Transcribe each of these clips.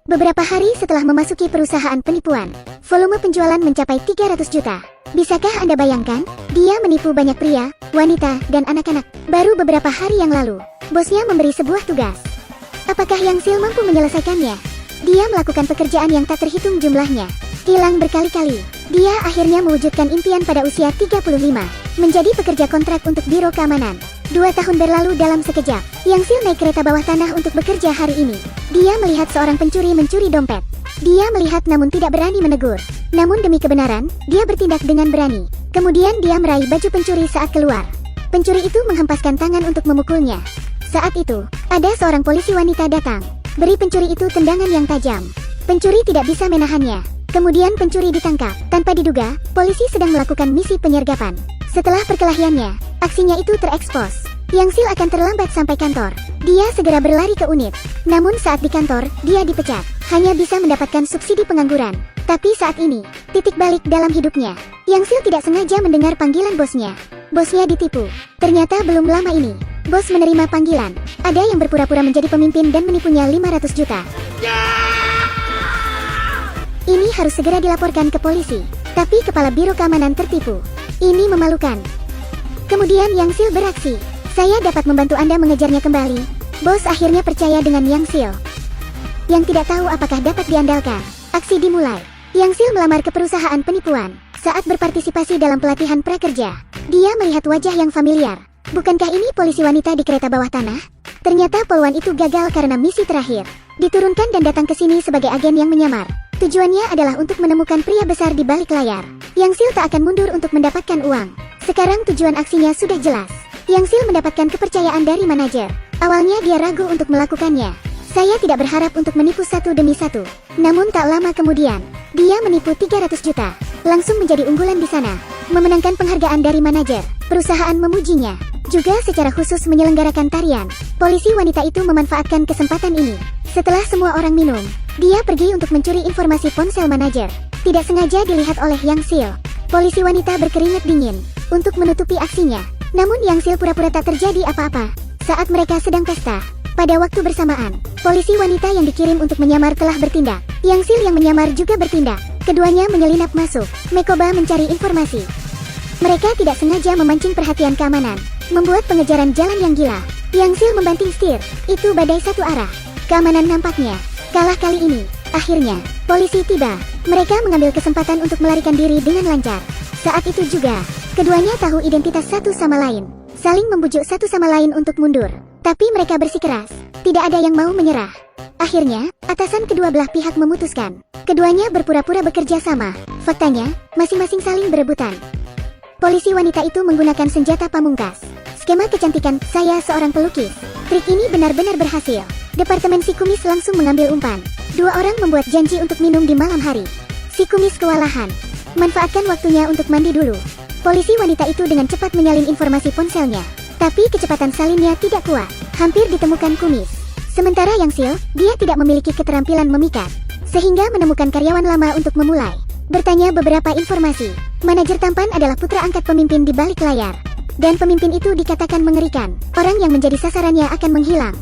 Beberapa hari setelah memasuki perusahaan penipuan, volume penjualan mencapai 300 juta. Bisakah Anda bayangkan? Dia menipu banyak pria, wanita, dan anak-anak. Baru beberapa hari yang lalu, bosnya memberi sebuah tugas. Apakah Yang Sil mampu menyelesaikannya? Dia melakukan pekerjaan yang tak terhitung jumlahnya. Hilang berkali-kali. Dia akhirnya mewujudkan impian pada usia 35, menjadi pekerja kontrak untuk Biro Keamanan. 2 tahun berlalu dalam sekejap. Yang Sil naik kereta bawah tanah untuk bekerja hari ini. Dia melihat seorang pencuri mencuri dompet. Dia melihat namun tidak berani menegur. Namun demi kebenaran, dia bertindak dengan berani. Kemudian dia meraih baju pencuri saat keluar. Pencuri itu menghempaskan tangan untuk memukulnya. Saat itu, ada seorang polisi wanita datang. Beri pencuri itu tendangan yang tajam. Pencuri tidak bisa menahannya. Kemudian pencuri ditangkap. Tanpa diduga, polisi sedang melakukan misi penyergapan. Setelah perkelahiannya, aksinya itu terekspos. Yang Sil akan terlambat sampai kantor. Dia segera berlari ke unit. Namun saat di kantor, dia dipecat. Hanya bisa mendapatkan subsidi pengangguran. Tapi saat ini, titik balik dalam hidupnya. Yang Sil tidak sengaja mendengar panggilan bosnya. Bosnya ditipu. Ternyata belum lama ini, bos menerima panggilan. Ada yang berpura-pura menjadi pemimpin dan menipunya 500 juta. Ini harus segera dilaporkan ke polisi. Tapi kepala Biro Keamanan tertipu. Ini memalukan. Kemudian Yang Sil beraksi. Saya dapat membantu Anda mengejarnya kembali. Bos akhirnya percaya dengan Yang Sil. Yang tidak tahu apakah dapat diandalkan. Aksi dimulai. Yang Sil melamar ke perusahaan penipuan. Saat berpartisipasi dalam pelatihan prakerja, dia melihat wajah yang familiar. Bukankah ini polisi wanita di kereta bawah tanah? Ternyata poluan itu gagal karena misi terakhir. Diturunkan dan datang ke sini sebagai agen yang menyamar. Tujuannya adalah untuk menemukan pria besar di balik layar. Yang Sil tak akan mundur untuk mendapatkan uang. Sekarang tujuan aksinya sudah jelas. Yang Sil mendapatkan kepercayaan dari manajer. Awalnya dia ragu untuk melakukannya. Saya tidak berharap untuk menipu satu demi satu. Namun tak lama kemudian, dia menipu 300 juta. Langsung menjadi unggulan di sana. Memenangkan penghargaan dari manajer. Perusahaan memujinya. Juga secara khusus menyelenggarakan tarian. Polisi wanita itu memanfaatkan kesempatan ini. Setelah semua orang minum, dia pergi untuk mencuri informasi ponsel manajer. Tidak sengaja dilihat oleh Yang Sil. Polisi wanita berkeringat dingin untuk menutupi aksinya. Namun Yang Sil pura-pura tak terjadi apa-apa. Saat mereka sedang pesta, pada waktu bersamaan, polisi wanita yang dikirim untuk menyamar telah bertindak. Yang Sil yang menyamar juga bertindak. Keduanya menyelinap masuk, mencoba mencari informasi. Mereka tidak sengaja memancing perhatian keamanan, membuat pengejaran jalan yang gila. Yang Sil membanting setir, itu badai satu arah. Keamanan nampaknya kalah kali ini. Akhirnya, polisi tiba. Mereka mengambil kesempatan untuk melarikan diri dengan lancar. Saat itu juga, keduanya tahu identitas satu sama lain. Saling membujuk satu sama lain untuk mundur. Tapi mereka bersikeras. Tidak ada yang mau menyerah. Akhirnya, atasan kedua belah pihak memutuskan. Keduanya berpura-pura bekerja sama. Faktanya, masing-masing saling berebutan. Polisi wanita itu menggunakan senjata pamungkas. Skema kecantikan, saya seorang pelukis. Trik ini benar-benar berhasil. Departemen si kumis langsung mengambil umpan. 2 orang membuat janji untuk minum di malam hari. Si kumis kewalahan. Manfaatkan waktunya untuk mandi dulu. Polisi wanita itu dengan cepat menyalin informasi ponselnya. Tapi kecepatan salinnya tidak kuat. Hampir ditemukan kumis. Sementara Yang Sil, dia tidak memiliki keterampilan memikat. Sehingga menemukan karyawan lama untuk memulai. Bertanya beberapa informasi. Manajer tampan adalah putra angkat pemimpin di balik layar. Dan pemimpin itu dikatakan mengerikan. Orang yang menjadi sasarannya akan menghilang.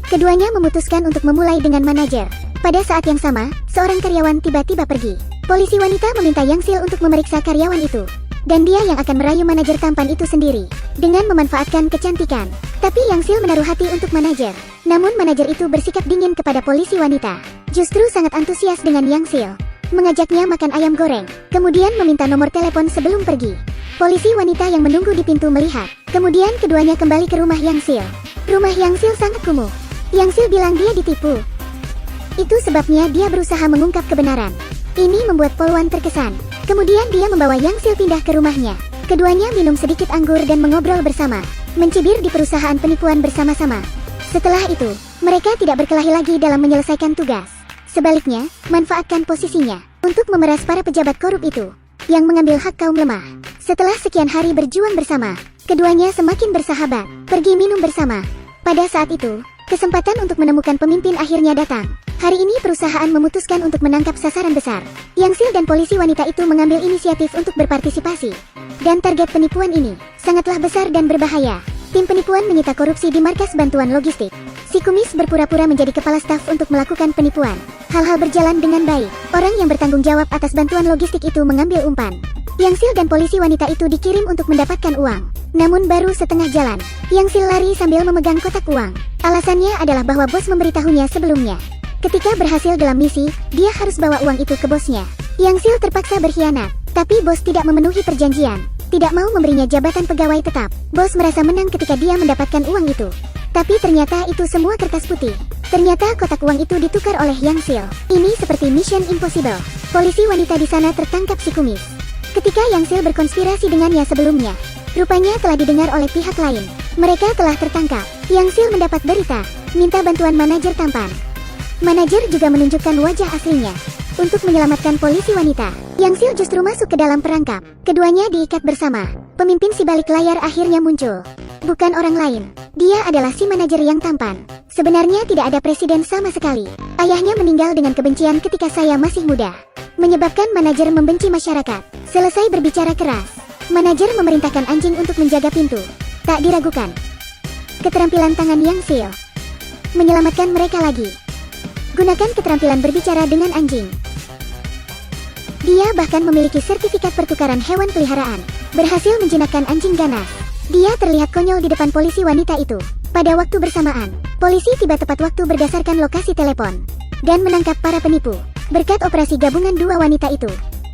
Keduanya memutuskan untuk memulai dengan manajer. Pada saat yang sama, seorang karyawan tiba-tiba pergi. Polisi wanita meminta Yang Sil untuk memeriksa karyawan itu. Dan dia yang akan merayu manajer tampan itu sendiri. Dengan memanfaatkan kecantikan. Tapi Yang Sil menaruh hati untuk manajer. Namun manajer itu bersikap dingin kepada polisi wanita. Justru sangat antusias dengan Yang Sil. Mengajaknya makan ayam goreng. Kemudian meminta nomor telepon sebelum pergi. Polisi wanita yang menunggu di pintu melihat. Kemudian keduanya kembali ke rumah Yang Sil. Rumah Yang Sil sangat kumuh. Yang Sil bilang dia ditipu. Itu sebabnya dia berusaha mengungkap kebenaran. Ini membuat poluan terkesan. Kemudian dia membawa Yang Sil pindah ke rumahnya. Keduanya minum sedikit anggur dan mengobrol bersama. Mencibir di perusahaan penipuan bersama-sama. Setelah itu, mereka tidak berkelahi lagi dalam menyelesaikan tugas. Sebaliknya, manfaatkan posisinya untuk memeras para pejabat korup itu yang mengambil hak kaum lemah. Setelah sekian hari berjuang bersama, keduanya semakin bersahabat, pergi minum bersama. Pada saat itu, kesempatan untuk menemukan pemimpin akhirnya datang. Hari ini perusahaan memutuskan untuk menangkap sasaran besar. Yang Sil dan polisi wanita itu mengambil inisiatif untuk berpartisipasi. Dan target penipuan ini sangatlah besar dan berbahaya. Tim penipuan menyita korupsi di markas bantuan logistik. Si kumis berpura-pura menjadi kepala staf untuk melakukan penipuan. Hal-hal berjalan dengan baik. Orang yang bertanggung jawab atas bantuan logistik itu mengambil umpan. Yang Sil dan polisi wanita itu dikirim untuk mendapatkan uang. Namun baru setengah jalan, Yang Sil lari sambil memegang kotak uang. Alasannya adalah bahwa bos memberitahunya sebelumnya. Ketika berhasil dalam misi, dia harus bawa uang itu ke bosnya. Yang Sil terpaksa berkhianat, tapi bos tidak memenuhi perjanjian. Tidak mau memberinya jabatan pegawai tetap. Bos merasa menang ketika dia mendapatkan uang itu. Tapi ternyata itu semua kertas putih. Ternyata kotak uang itu ditukar oleh Yang Sil. Ini seperti Mission Impossible. Polisi wanita di sana tertangkap si kumis. Ketika Yang Sil berkonspirasi dengannya sebelumnya, rupanya telah didengar oleh pihak lain. Mereka telah tertangkap. Yang Sil mendapat berita, minta bantuan manajer tampan. Manajer juga menunjukkan wajah aslinya. Untuk menyelamatkan polisi wanita, Yang Sil justru masuk ke dalam perangkap. Keduanya diikat bersama. Pemimpin si balik layar akhirnya muncul. Bukan orang lain. Dia adalah si manajer yang tampan. Sebenarnya tidak ada presiden sama sekali. Ayahnya meninggal dengan kebencian ketika saya masih muda. Menyebabkan manajer membenci masyarakat. Selesai berbicara keras, manajer memerintahkan anjing untuk menjaga pintu. Tak diragukan. Keterampilan tangan Yang Sil menyelamatkan mereka lagi. Gunakan keterampilan berbicara dengan anjing. Dia bahkan memiliki sertifikat pertukaran hewan peliharaan. Berhasil menjinakkan anjing ganas. Dia terlihat konyol di depan polisi wanita itu. Pada waktu bersamaan, polisi tiba tepat waktu berdasarkan lokasi telepon dan menangkap para penipu. Berkat operasi gabungan dua wanita itu,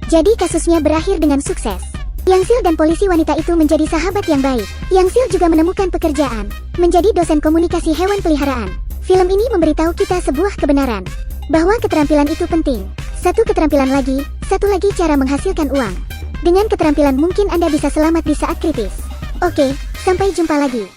jadi kasusnya berakhir dengan sukses. Yang Sil dan polisi wanita itu menjadi sahabat yang baik. Yang Sil juga menemukan pekerjaan, menjadi dosen komunikasi hewan peliharaan. Film ini memberitahu kita sebuah kebenaran, bahwa keterampilan itu penting. Satu keterampilan lagi, satu lagi cara menghasilkan uang. Dengan keterampilan mungkin Anda bisa selamat di saat kritis. Oke, sampai jumpa lagi.